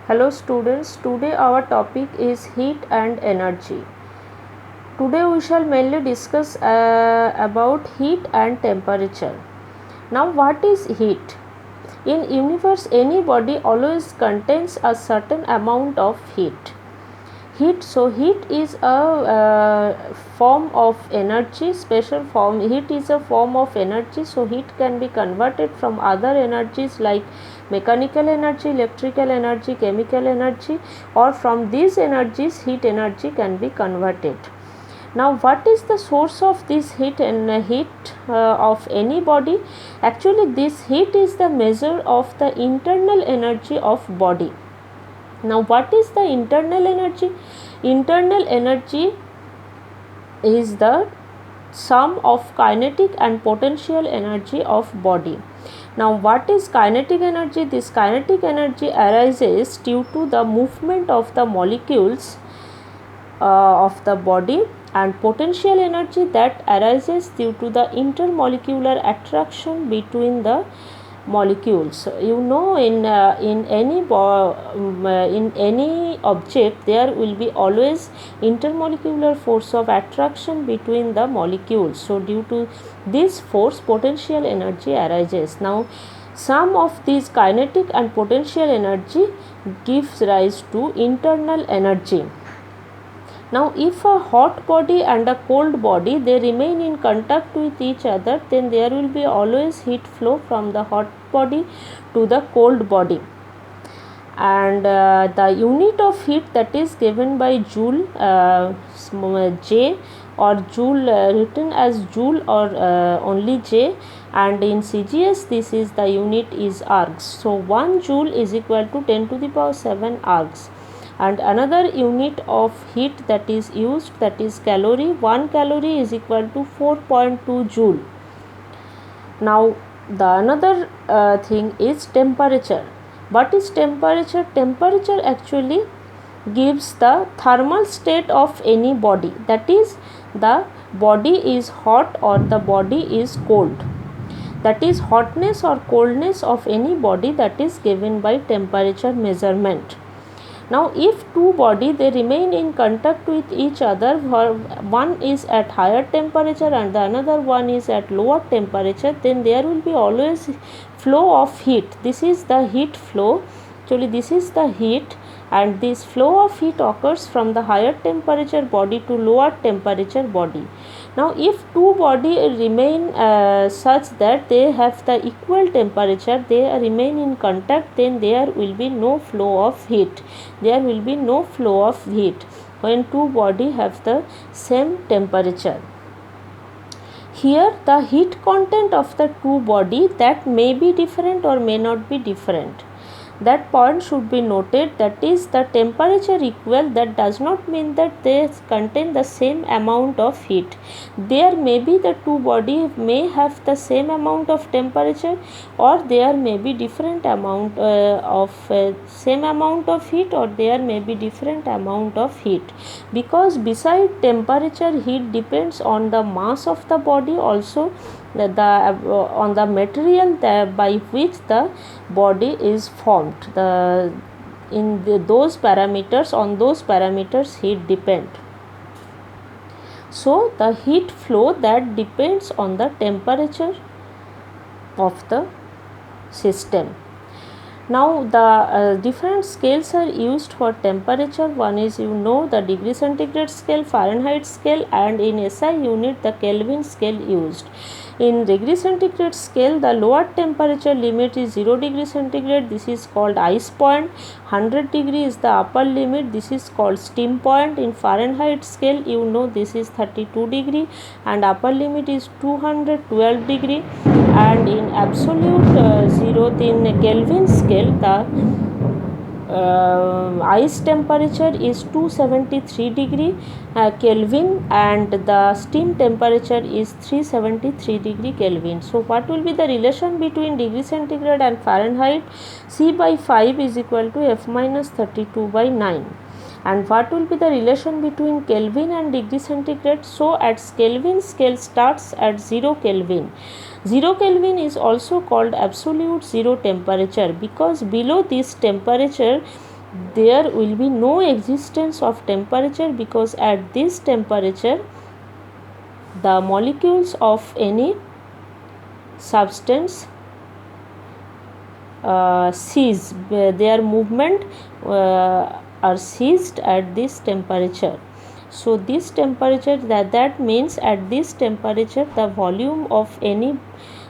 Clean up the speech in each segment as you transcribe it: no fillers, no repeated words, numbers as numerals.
Hello students, today our topic is heat and energy. Today we shall mainly discuss about heat and temperature. Now what is heat? In universe any body always contains a certain amount of heat. Heat is a form of energy, special form. Heat is a form of energy, so heat can be converted from other energies like mechanical energy, electrical energy, chemical energy, or from these energies heat energy can be converted. Now what is the source of this heat and heat of any body? Actually this heat is the measure of the internal energy of body. Now what is the internal energy? Internal energy is the sum of kinetic and potential energy of body. Now what is kinetic energy? This kinetic energy arises due to the movement of the molecules of the body, and potential energy that arises due to the intermolecular attraction between the molecules. You know, in any object there will be always intermolecular force of attraction between the molecules. So due to this force potential energy arises. Now sum of these kinetic and potential energy gives rise to internal energy. Now if a hot body and a cold body they remain in contact with each other, then there will be always heat flow from the hot body to the cold body, and the unit of heat that is given by joule, J, or joule written as joule or only J, and in CGS this is the unit is arcs. So 1 joule is equal to 10 to the power 7 arcs. And another unit of heat that is used, that is calorie. 1 calorie is equal to 4.2 joule. Now the another thing is temperature. What is temperature? Temperature actually gives the thermal state of any body, that is the body is hot or the body is cold. That is hotness or coldness of any body that is given by temperature measurement. Now if two body they remain in contact with each other, one is at higher temperature and the another one is at lower temperature, then there will be always flow of heat. This is the heat flow. Actually this is the heat, and this flow of heat occurs from the higher temperature body to lower temperature body. Now if two body remain such that they have the equal temperature, they remain in contact, then there will be no flow of heat. There will be no flow of heat when two body have the same temperature. Here the heat content of the two body that may be different or may not be different. That point should be noted, that is the temperature equal, that does not mean that they contain the same amount of heat. There may be the two body may have the same amount of temperature, or there may be different amount of same amount of heat, or there may be different amount of heat, because beside temperature heat depends on the mass of the body, also on the material by which the body is formed. Those parameters, on those parameters heat depend. So the heat flow that depends on the temperature of the system. Now the different scales are used for temperature. One is, you know, the degree centigrade scale, Fahrenheit scale, and in SI unit the Kelvin scale used. In degree centigrade scale the lower temperature limit is 0 degree centigrade, this is called ice point. 100 degree is the upper limit, this is called steam point. In Fahrenheit scale, you know, this is 32 degree and upper limit is 212 degree. And in absolute zeroth, in Kelvin scale, the ice temperature is 273 degree Kelvin, and the steam temperature is 373 degree Kelvin. So what will be the relation between degree centigrade and Fahrenheit? C by 5 is equal to F minus 32 by 9. And what will be the relation between Kelvin and degree centigrade? So at Kelvin scale starts at 0 Kelvin. 0 Kelvin is also called absolute zero temperature, because below this temperature there will be no existence of temperature, because at this temperature the molecules of any substance cease, their movement are ceased at this temperature. So this temperature, that means at this temperature the volume of any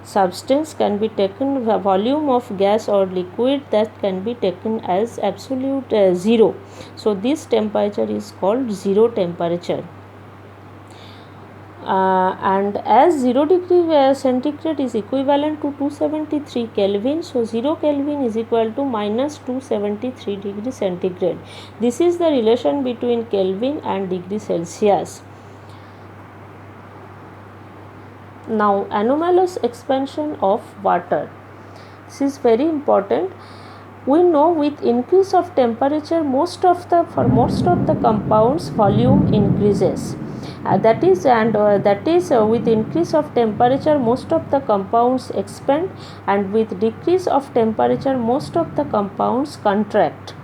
substance can be taken, the volume of gas or liquid, that can be taken as absolute zero. So this temperature is called zero temperature. And as 0 degree centigrade is equivalent to 273 Kelvin, so 0 Kelvin is equal to minus 273 degree centigrade. This is the relation between Kelvin and degree Celsius. Now anomalous expansion of water. This is very important. We know with increase of temperature for most of the compounds volume increases. That is with increase of temperature most of the compounds expand, and with decrease of temperature most of the compounds contract.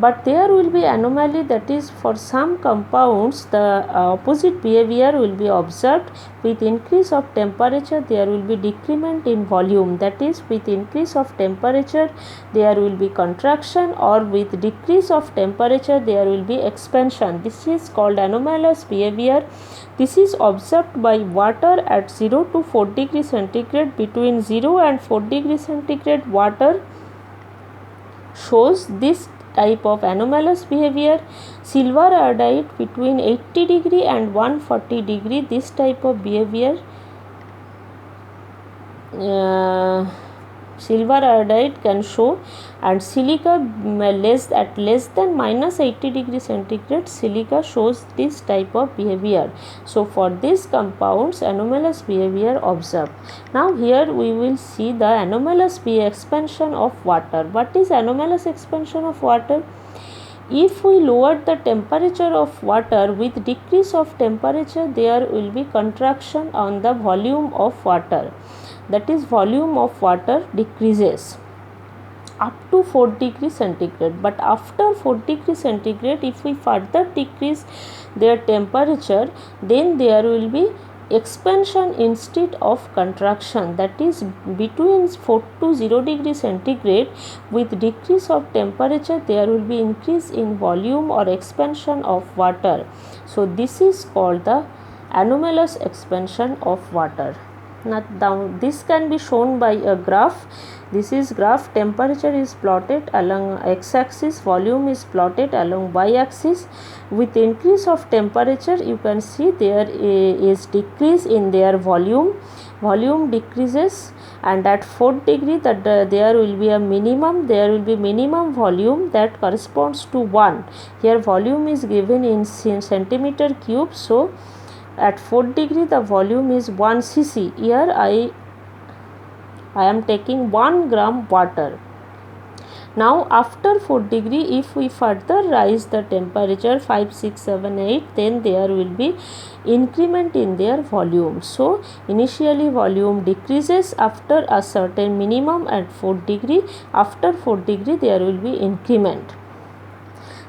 But there will be anomaly, that is for some compounds the opposite behavior will be observed. With increase of temperature there will be decrement in volume, that is with increase of temperature there will be contraction, or with decrease of temperature there will be expansion. This is called anomalous behavior. This is observed by water at 0 to 4 degree centigrade. Between 0 and 4 degree centigrade water shows this type of anomalous behavior. Silver iodide between 80 degree and 140 degree, this type of behavior silver iodide can show, and silica less than minus 80 degree centigrade, silica shows this type of behavior. So for these compounds anomalous behavior observed. Now here we will see the anomalous expansion of water. What is anomalous expansion of water? If we lower the temperature of water, with decrease of temperature there will be contraction on the volume of water, that is volume of water decreases up to 4 degree centigrade. But after 4 degree centigrade, if we further decrease their temperature, then there will be expansion instead of contraction, that is between 4 to 0 degree centigrade. With decrease of temperature there will be increase in volume or expansion of water. So this is called the anomalous expansion of water. Now this can be shown by a graph. This is graph. Temperature is plotted along x-axis, volume is plotted along y-axis. With increase of temperature you can see there is decrease in their volume decreases, and at 4 degree that there will be minimum volume that corresponds to 1. Here volume is given in centimeter cube, so at 4 degree the volume is 1 cc. Here I am taking 1 gram water. Now after 4 degree, if we further rise the temperature 5, 6, 7, 8, then there will be increment in their volume. So initially volume decreases after a certain minimum at 4 degree. After 4 degree there will be increment.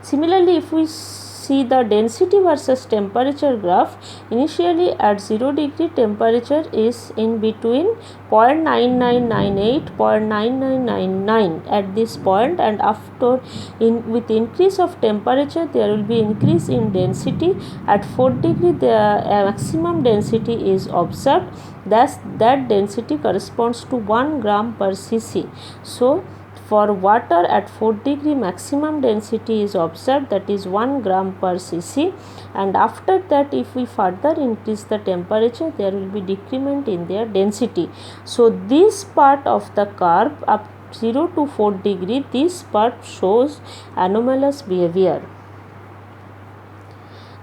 Similarly, if we see the density versus temperature graph, initially at 0 degree temperature is in between 0.9998 0.9999 at this point, and after with increase of temperature there will be increase in density. At 4 degree the maximum density is observed, thus that density corresponds to 1 gram per cc. So for water at 4 degree maximum density is observed, that is 1 gram per cc, and after that if we further increase the temperature there will be decrement in their density. So this part of the curve up 0 to 4 degree, this part shows anomalous behavior.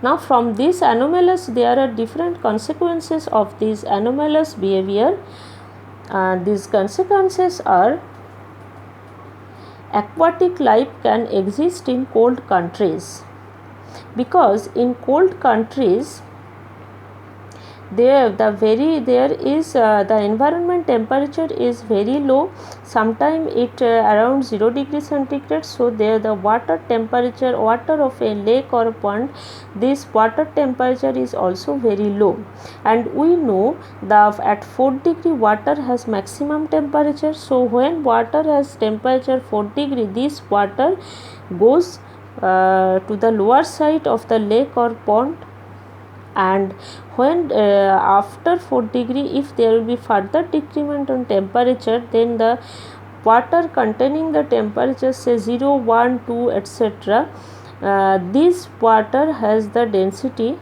Now from this anomalous there are different consequences of this anomalous behavior. These consequences are: aquatic life can exist in cold countries, because in cold countries there is the environment temperature is very low, sometime it around 0 degree centigrade. So there the water temperature, water of a lake or a pond, this water temperature is also very low, and we know that at 4 degree water has maximum temperature. So when water has temperature 4 degree, this water goes to the lower side of the lake or pond, and when after 4 degree, if there will be further decrement on temperature, then the water containing the temperature say 0, 1, 2 etc., this water has the density,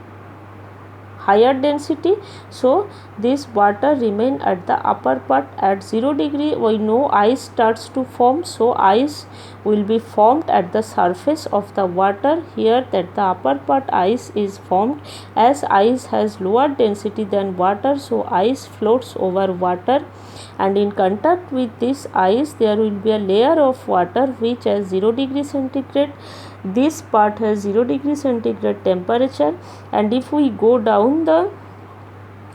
higher density. So this water remain at the upper part. At 0 degree we know ice starts to form, so ice will be formed at the surface of the water. Here that the upper part ice is formed. As ice has lower density than water, so ice floats over water, and in contact with this ice there will be a layer of water which has 0 degree centigrade. This part has 0 degree centigrade temperature, and if we go down the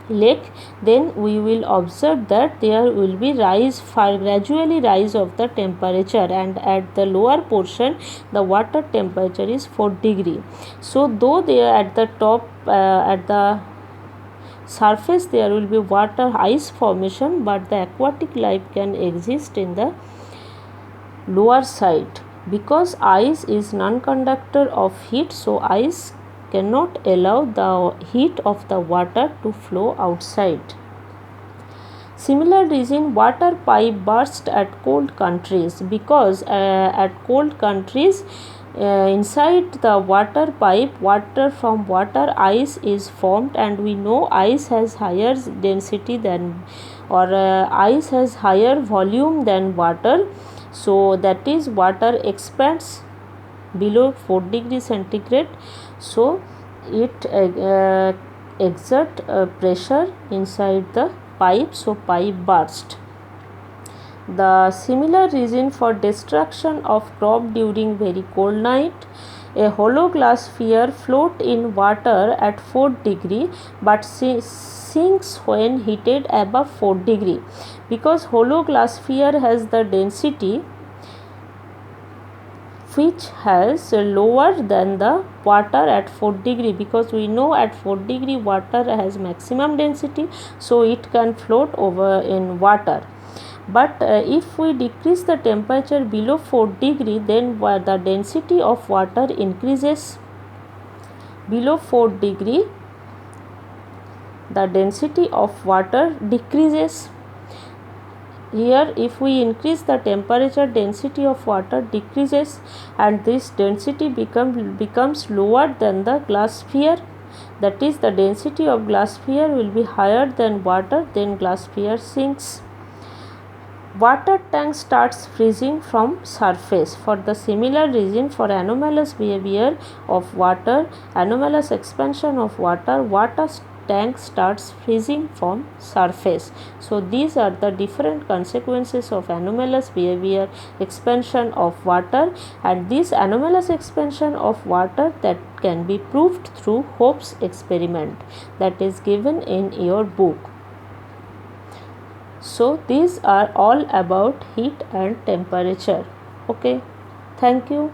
lake, then we will observe that there will be gradually rise of the temperature, and at the lower portion the water temperature is 4 degree. So though they are at the top, at the surface there will be water ice formation, but the aquatic life can exist in the lower side, because ice is non-conductor of heat. So ice cannot allow the heat of the water to flow outside. Similar reason, water pipe burst at cold countries, because at cold countries inside the water pipe, water from water ice is formed, and we know ice has higher density than, or ice has higher volume than water. So that is water expands below 4 degree centigrade, so it exert pressure inside the pipe, so pipe burst. The similar reason for destruction of crop during very cold night, a hollow glass sphere float in water at 4 degree but sinks when heated above 4 degree, because hollow glass sphere has the density which has lower than the water at 4 degree, because we know at 4 degree water has maximum density, so it can float over in water. But if we decrease the temperature below 4 degree, then the density of water increases. Below 4 degree the density of water decreases. Here if we increase the temperature, density of water decreases, and this density becomes lower than the glass sphere. That is, the density of glass sphere will be higher than water, then glass sphere sinks. Water tank starts freezing from surface. For the similar reason, for anomalous behavior of water, anomalous expansion of water, water tank starts freezing from surface. So these are the different consequences of anomalous behavior, expansion of water, and this anomalous expansion of water that can be proved through Hope's experiment that is given in your book. So these are all about heat and temperature. Okay, thank you.